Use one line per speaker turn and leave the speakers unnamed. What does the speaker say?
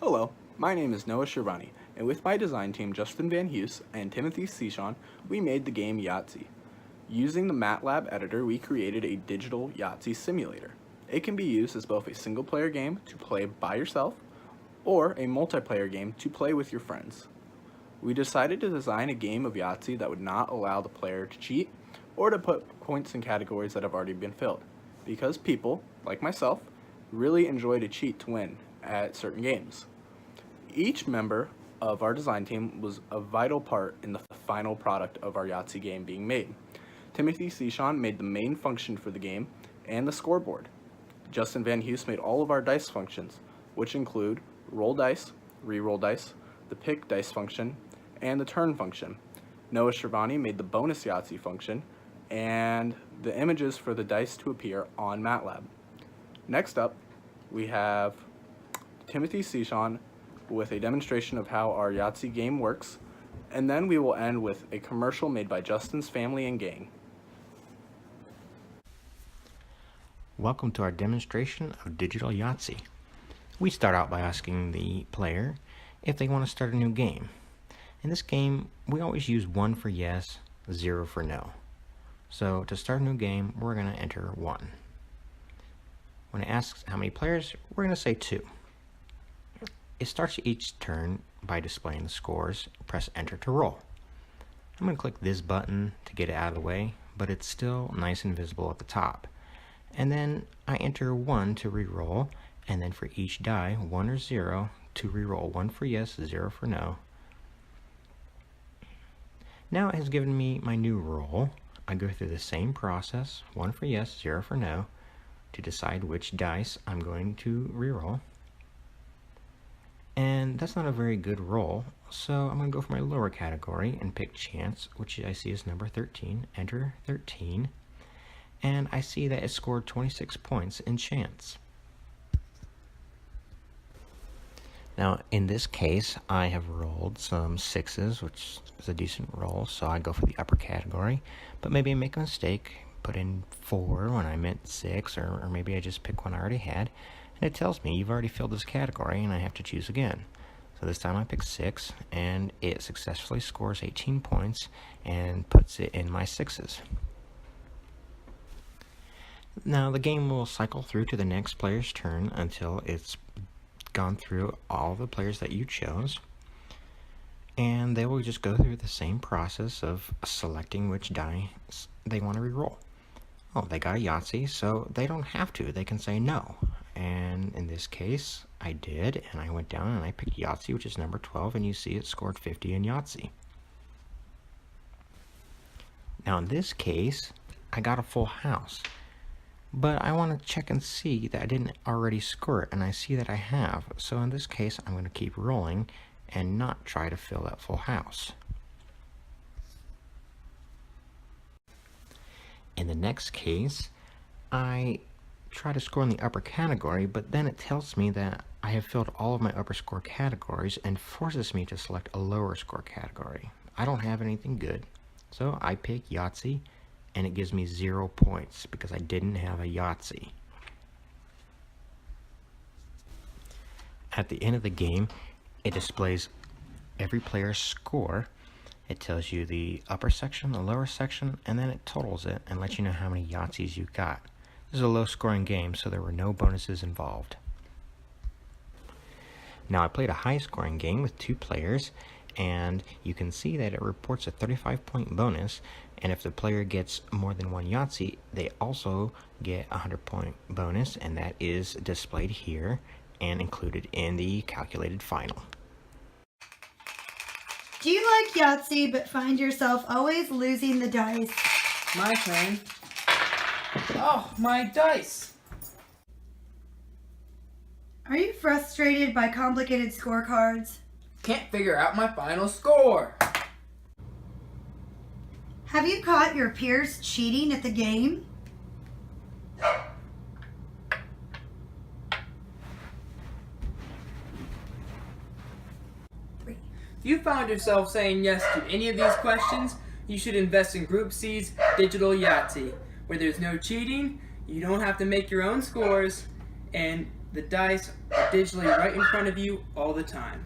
Hello, my name is Noah Shervani, and with my design team Justin Van Huse and Timothy Cichon, we made the game Yahtzee. Using the MATLAB editor, we created a digital Yahtzee simulator. It can be used as both a single-player game to play by yourself, or a multiplayer game to play with your friends. We decided to design a game of Yahtzee that would not allow the player to cheat or to put points in categories that have already been filled, because people, like myself, really enjoy to cheat to win at certain games. Each member of our design team was a vital part in the final product of our Yahtzee game being made. Timothy Cichon made the main function for the game and the scoreboard. Justin Van Huse made all of our dice functions, which include roll dice, re-roll dice, the pick dice function, and the turn function. Noah Shervani made the bonus Yahtzee function and the images for the dice to appear on MATLAB. Next up, we have Timothy Cichon with a demonstration of how our Yahtzee game works, and then we will end with a commercial made by Justin's family and gang.
Welcome to our demonstration of digital Yahtzee. We start out by asking the player if they want to start a new game. In this game, we always use 1 for yes, 0 for no. So to start a new game, we're going to enter 1. When it asks how many players, we're going to say 2. It starts each turn by displaying the scores. Press enter to roll. I'm going to click this button to get it out of the way, but it's still nice and visible at the top. And then I enter 1 to re-roll, and then for each die, 1 or 0 to re-roll. 1 for yes, 0 for no. Now it has given me my new roll. I go through the same process, 1 for yes, 0 for no, to decide which dice I'm going to re-roll. And that's not a very good roll, so I'm going to go for my lower category and pick chance, which I see is number 13. Enter 13, and I see that it scored 26 points in chance. Now in this case, I have rolled some 6s, which is a decent roll, so I go for the upper category, but maybe I make a mistake, put in 4 when I meant 6, or maybe I just pick one I already had. And it tells me you've already filled this category and I have to choose again. So this time I pick 6 and it successfully scores 18 points and puts it in my 6s. Now the game will cycle through to the next player's turn until it's gone through all the players that you chose. And they will just go through the same process of selecting which die they want to re-roll. Oh, they got a Yahtzee, so they don't have to. They can say no. And in this case, I did, and I went down and I picked Yahtzee, which is number 12, and you see it scored 50 in Yahtzee. Now in this case, I got a full house, but I want to check and see that I didn't already score it, and I see that I have. So in this case, I'm going to keep rolling and not try to fill that full house. In the next case, I try to score in the upper category, but then it tells me that I have filled all of my upper score categories and forces me to select a lower score category. I don't have anything good, so I pick Yahtzee, and it gives me 0 points because I didn't have a Yahtzee. At the end of the game, it displays every player's score. It tells you the upper section, the lower section, and then it totals it and lets you know how many Yahtzees you got. This is a low-scoring game, so there were no bonuses involved. Now I played a high-scoring game with 2 players, and you can see that it reports a 35-point bonus, and if the player gets more than 1 Yahtzee, they also get a 100-point bonus, and that is displayed here and included in the calculated final.
Do you like Yahtzee but find yourself always losing the dice?
My turn. Oh, my dice!
Are you frustrated by complicated scorecards?
Can't figure out my final score!
Have you caught your peers cheating at the game?
If you found yourself saying yes to any of these questions, you should invest in Group C's Digital Yahtzee, where there's no cheating, you don't have to make your own scores, and the dice are digitally right in front of you all the time.